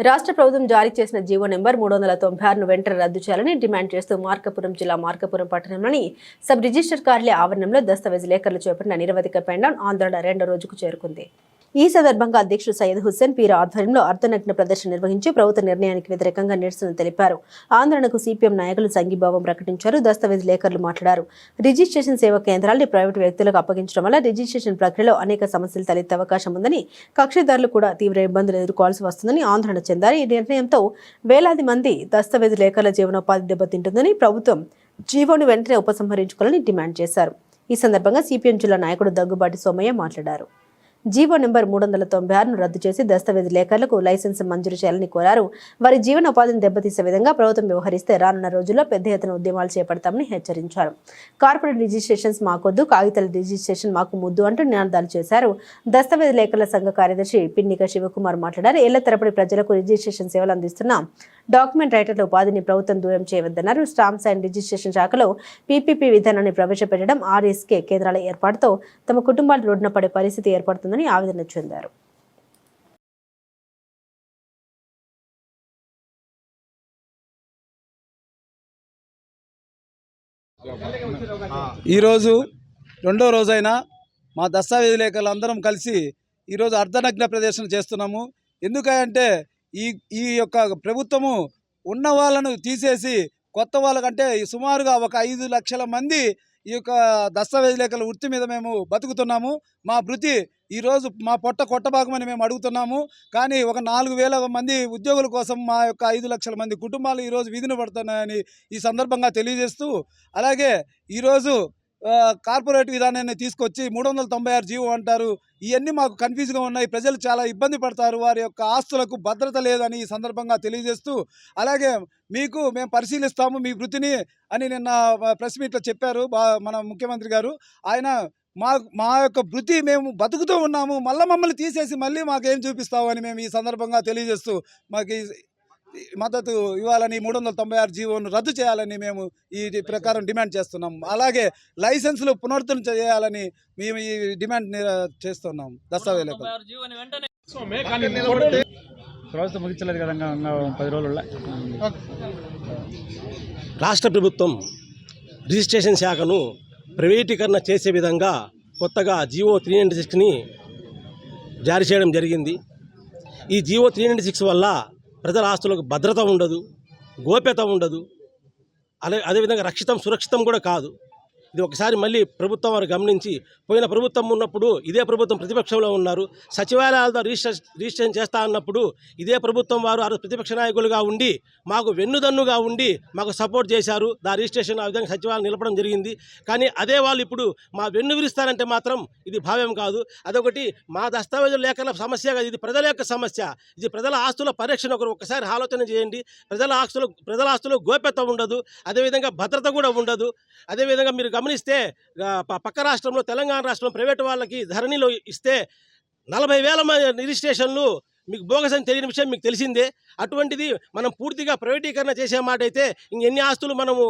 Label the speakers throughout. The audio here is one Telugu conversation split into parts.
Speaker 1: రాష్ట్ర ప్రభుత్వం జారీ చేసిన జీవో నెంబర్ 396ను వెంటనే రద్దు చేయాలని డిమాండ్ చేస్తూ మార్కాపురం జిల్లా మార్కాపురం పట్టణంలోని సబ్ రిజిస్టర్ కార్యాలయ ఆవరణంలో దస్తావేజ్ లేఖర్లు చేపట్టిన నిరవధిక పెండౌన్ ఆందోళన 2వ రోజుకు చేరుకుంది. ఈ సందర్భంగా అధ్యక్షుడు సయ్యద్ హుస్సేన్ పీర్ ఆధ్వర్యంలో అర్ధనగ్న ప్రదర్శన నిర్వహించి ప్రభుత్వ నిర్ణయానికి వ్యతిరేకంగా నిరసన తెలిపారు. ఆందోళనకు సిపిఎం నాయకులు సంఘీభావం ప్రకటించారు. దస్తావేజ్ లేఖర్లు మాట్లాడారు. రిజిస్ట్రేషన్ సేవా కేంద్రాల్ని ప్రైవేటు వ్యక్తులకు అప్పగించడం వల్ల రిజిస్ట్రేషన్ ప్రక్రియలో అనేక సమస్యలు తలెత్తే అవకాశం ఉందని, కక్షిదారులు కూడా తీవ్ర ఇబ్బందులు ఎదుర్కోవాల్సి వస్తుందని ఆందోళన చెందారు. ఈ నిర్ణయంతో వేలాది మంది దస్తావేజ్ లేఖర్ల జీవనోపాధి దెబ్బతింటుందని, ప్రభుత్వం జీవోను వెంటనే ఉపసంహరించుకోవాలని డిమాండ్ చేశారు. ఈ సందర్భంగా సిపిఎం జిల్లా నాయకుడు దగ్గుబాటి సోమయ్య మాట్లాడారు. జీవో నెంబర్ 396ను రద్దు చేసి దస్తావేజ్ లేఖర్లకు లైసెన్స్ మంజూరు చేయాలని కోరారు. వారి జీవనోపాధిని దెబ్బతీసే విధంగా ప్రభుత్వం వ్యవహరిస్తే రానున్న రోజుల్లో పెద్ద ఎత్తున ఉద్యమాలు చేపడతామని హెచ్చరించారు. కార్పొరేట్ రిజిస్ట్రేషన్స్ మాకొద్దు, కాగితాల రిజిస్ట్రేషన్ మాకు ముద్దు అంటూ నినాదాలు చేశారు. దస్తావేజ్ లేఖర్ల సంఘ కార్యదర్శి పిన్నిక శివకుమార్ మాట్లాడారు. ఏళ్ల తరబడి ప్రజలకు రిజిస్ట్రేషన్ సేవలు అందిస్తున్న డాక్యుమెంట్ రైటర్ల ఉపాధిని ప్రభుత్వం దూరం చేయవద్దన్నారు. స్టాంప్స్ అండ్ రిజిస్ట్రేషన్ శాఖలో పీపీపీ విధానాన్ని ప్రవేశపెట్టడం, ఆర్ఎస్కే కేంద్రాల ఏర్పాటుతో తమ కుటుంబాలు రోడ్డున పడే పరిస్థితి ఏర్పడుతుందని ఆవేదన చెందారు.
Speaker 2: ఈరోజు రెండో రోజైన మా దస్తావేజ్ లేఖలు అందరం కలిసి ఈరోజు అర్ధనగ్న ప్రదర్శన చేస్తున్నాము. ఎందుకంటే ఈ యొక్క ప్రభుత్వము ఉన్న వాళ్ళను తీసేసి కొత్త వాళ్ళకంటే సుమారుగా ఒక 5 లక్షల మంది ఈ యొక్క దస్తావేజ్ లేఖల వృత్తి మీద మేము బతుకుతున్నాము. మా వృత్తి ఈరోజు మా పొట్ట కొట్టబాగమని మేము అడుగుతున్నాము. కానీ ఒక 4,000 మంది ఉద్యోగుల కోసం మా యొక్క 5 లక్షల మంది కుటుంబాలు ఈరోజు వీధిన పడుతున్నాయని ఈ సందర్భంగా తెలియజేస్తూ, అలాగే ఈరోజు కార్పొరేట్ విధానాన్ని తీసుకొచ్చి 396 జీవో అంటారు. ఇవన్నీ మాకు కన్ఫ్యూజ్గా ఉన్నాయి. ప్రజలు చాలా ఇబ్బంది పడతారు. వారి యొక్క ఆస్తులకు భద్రత లేదని ఈ సందర్భంగా తెలియజేస్తూ, అలాగే మేము పరిశీలిస్తాము మీ వృత్తిని అని నిన్న ప్రెస్ మీట్లో చెప్పారు మన ముఖ్యమంత్రి గారు. ఆయన మా యొక్క వృత్తి మేము బతుకుతూ ఉన్నాము, మమ్మల్ని తీసేసి మళ్ళీ మాకేం చూపిస్తావు అని మేము ఈ సందర్భంగా తెలియజేస్తూ మాకు మద్దతు ఇవ్వాలని 396 జీవోను రద్దు చేయాలని మేము ఈ ప్రకారం డిమాండ్ చేస్తున్నాం. అలాగే లైసెన్సులు పునరుద్ధరణ చేయాలని మేము ఈ డిమాండ్ చేస్తున్నాం. దస్తావేజ్
Speaker 3: ప్రభుత్వం ముగించలేదు కదా, 10 రోజుల్లో
Speaker 4: రాష్ట్ర ప్రభుత్వం రిజిస్ట్రేషన్ శాఖను ప్రైవేటీకరణ చేసే విధంగా కొత్తగా జీవో 396ని జారీ చేయడం జరిగింది. ఈ జీవో 396 వల్ల ప్రజల ఆస్తులకు భద్రత ఉండదు, గోప్యత ఉండదు, అదేవిధంగా సురక్షితం కూడా కాదు. ఇది ఒకసారి మళ్ళీ ప్రభుత్వం వారు గమనించి, పోయిన ప్రభుత్వం ఉన్నప్పుడు ఇదే ప్రభుత్వం ప్రతిపక్షంలో ఉన్నారు, సచివాలయాలతో రిజిస్ట్రేషన్ చేస్తా అన్నప్పుడు ఇదే ప్రభుత్వం వారు ప్రతిపక్ష నాయకులుగా ఉండి మాకు వెన్నుదన్నుగా ఉండి మాకు సపోర్ట్ చేశారు. రిజిస్ట్రేషన్ ఆ విధంగా సచివాలయం నిలపడం జరిగింది. కానీ అదే వాళ్ళు ఇప్పుడు మా వెన్ను విరుస్తారంటే మాత్రం ఇది భావ్యం కాదు. అదొకటి మా దస్తావేజుల లేఖల సమస్య కాదు, ఇది ప్రజల యొక్క సమస్య. ఇది ప్రజల ఆస్తుల పరిరక్షణ. ఒకసారి ఆలోచన చేయండి. ప్రజల ఆస్తులు గోప్యత ఉండదు, అదేవిధంగా భద్రత కూడా ఉండదు. అదేవిధంగా మీరు గమనిస్తే పక్క రాష్ట్రంలో తెలంగాణ రాష్ట్రంలో ప్రైవేటు వాళ్ళకి ధరణిలో ఇస్తే 40,000 రిజిస్ట్రేషన్లు మీకు బోగస్ అని తెలియని విషయం మీకు తెలిసిందే. అటువంటిది మనం పూర్తిగా ప్రైవేటీకరణ చేసే మాట అయితే ఇంకెన్ని ఆస్తులు మనము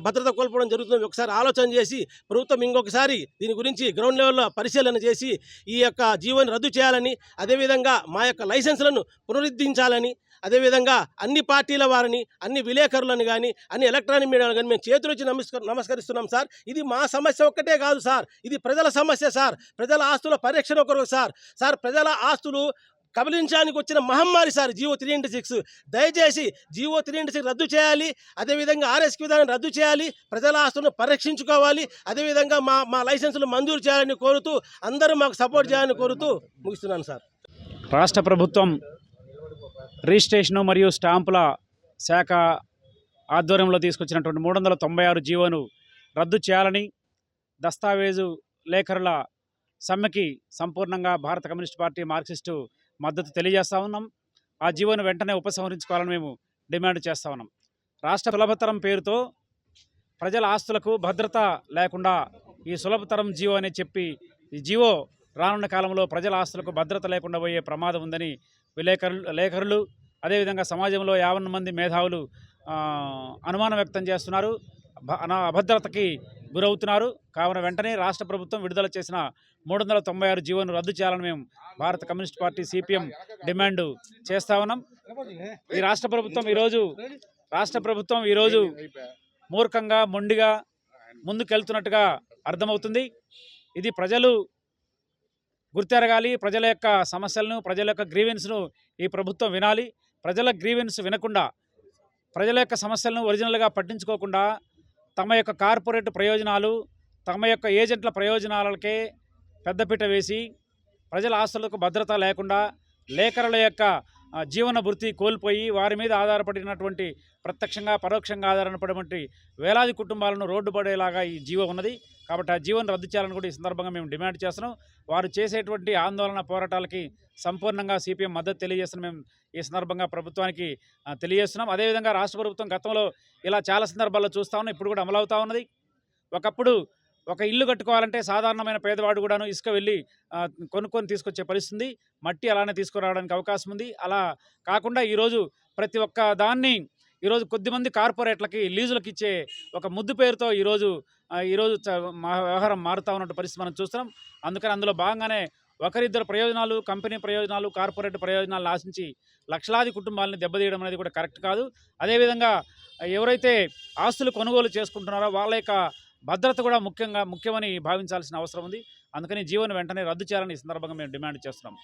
Speaker 4: భద్రత కోల్పోవడం జరుగుతుంది. ఒకసారి ఆలోచన చేసి ప్రభుత్వం ఇంకొకసారి దీని గురించి గ్రౌండ్ లెవెల్లో పరిశీలన చేసి ఈ యొక్క జీవోని రద్దు చేయాలని, అదేవిధంగా మా యొక్క లైసెన్సులను పునరుద్ధరించాలని, అదేవిధంగా అన్ని పార్టీల వారిని, అన్ని విలేకరులను కానీ, అన్ని ఎలక్ట్రానిక్ మీడియాను కానీ మేము చేతులొచ్చి నమస్కరిస్తున్నాం సార్. ఇది మా సమస్య ఒక్కటే కాదు సార్, ఇది ప్రజల సమస్య సార్. ప్రజల ఆస్తుల పరిరక్షణ కొరకు సార్ ప్రజల ఆస్తులు కబలించడానికి వచ్చిన మహమ్మారి సార్ జీవో 396. దయచేసి జీవో 396 రద్దు చేయాలి. అదేవిధంగా ఆర్ఎస్కే విధానం రద్దు చేయాలి. ప్రజల ఆస్తులను పరిరక్షించుకోవాలి. అదేవిధంగా మా లైసెన్సులు మంజూరు చేయాలని కోరుతూ, అందరూ మాకు సపోర్ట్ చేయాలని కోరుతూ ముగిస్తున్నాను సార్.
Speaker 3: రాష్ట్ర ప్రభుత్వం రిజిస్ట్రేషను మరియు స్టాంపుల శాఖ ఆధ్వర్యంలో తీసుకొచ్చినటువంటి 396 జీవోను రద్దు చేయాలని దస్తావేజు లేఖరుల సమ్మెకి సంపూర్ణంగా భారత కమ్యూనిస్ట్ పార్టీ మార్క్సిస్టు మద్దతు తెలియజేస్తూ ఉన్నాం. ఆ జీవోను వెంటనే ఉపసంహరించుకోవాలని మేము డిమాండ్ చేస్తూ ఉన్నాం. రాష్ట్ర సులభతరం పేరుతో ప్రజల ఆస్తులకు భద్రత లేకుండా ఈ సులభతరం జీవో అని చెప్పి ఈ జీవో రానున్న కాలంలో ప్రజల ఆస్తులకు భద్రత లేకుండా పోయే ప్రమాదం ఉందని లేఖరులు అదేవిధంగా సమాజంలో 50 మంది మేధావులు అనుమానం వ్యక్తం చేస్తున్నారు. అభద్రతకి గురవుతున్నారు. కావున వెంటనే రాష్ట్ర ప్రభుత్వం విడుదల చేసిన 396 జీవోను రద్దు చేయాలని మేము భారత కమ్యూనిస్ట్ పార్టీ సిపిఎం డిమాండ్ చేస్తా ఉన్నాం. ఈ రాష్ట్ర ప్రభుత్వం ఈరోజు మూర్ఖంగా మొండిగా ముందుకెళ్తున్నట్టుగా అర్థమవుతుంది. ఇది ప్రజలు గుర్తెరగాలి. ప్రజల యొక్క సమస్యలను, ప్రజల యొక్క గ్రీవెన్స్ను ఈ ప్రభుత్వం వినాలి. ప్రజల గ్రీవెన్స్ వినకుండా, ప్రజల యొక్క సమస్యలను ఒరిజినల్గా పట్టించుకోకుండా తమ యొక్క కార్పొరేట్ ప్రయోజనాలు, తమ యొక్క ఏజెంట్ల ప్రయోజనాలకే పెద్దపీట వేసి ప్రజల ఆస్తులకు భద్రత లేకుండా, లేఖరుల యొక్క జీవన భృతి కోల్పోయి వారి మీద ఆధారపడినటువంటి ప్రత్యక్షంగా పరోక్షంగా ఆధారపడినటువంటి వేలాది కుటుంబాలను రోడ్డు పడేలాగా ఈ జీవో ఉన్నది. కాబట్టి ఆ జీవోను రద్దు చేయాలని కూడా ఈ సందర్భంగా మేము డిమాండ్ చేస్తున్నాం. వారు చేసేటువంటి ఆందోళన పోరాటాలకి సంపూర్ణంగా సిపిఎం మద్దతు తెలియజేస్తున్నాం. మేము ఈ సందర్భంగా ప్రభుత్వానికి తెలియజేస్తున్నాం. అదేవిధంగా రాష్ట్ర ప్రభుత్వం గతంలో ఇలా చాలా సందర్భాల్లో చూస్తూ ఉన్నాం, ఇప్పుడు కూడా అమలవుతూ ఉన్నది. ఒకప్పుడు ఒక ఇల్లు కట్టుకోవాలంటే సాధారణమైన పేదవాడు కూడాను ఇసుక వెళ్ళి కొనుక్కొని తీసుకొచ్చే పరిస్థితి, మట్టి అలానే తీసుకురావడానికి అవకాశం ఉంది. అలా కాకుండా ఈరోజు ప్రతి ఒక్క దాన్ని ఈరోజు కొద్దిమంది కార్పొరేట్లకి లీజులకు ఇచ్చే ఒక ముద్దు పేరుతో ఈరోజు వ్యవహారం మారుతూ ఉన్నట్టు పరిస్థితి మనం చూస్తున్నాం. అందుకని అందులో భాగంగానే ఒకరిద్దరు ప్రయోజనాలు, కంపెనీ ప్రయోజనాలు, కార్పొరేట్ ప్రయోజనాలను ఆశించి లక్షలాది కుటుంబాలను దెబ్బతీయడం అనేది కూడా కరెక్ట్ కాదు. అదేవిధంగా ఎవరైతే ఆస్తులు కొనుగోలు చేసుకుంటున్నారో వాళ్ళ యొక్క భద్రత కూడా ముఖ్యమని భావించాల్సిన అవసరం ఉంది. అందుకని జీవోను వెంటనే రద్దు చేయాలని ఈ సందర్భంగా మేము డిమాండ్ చేస్తున్నాం.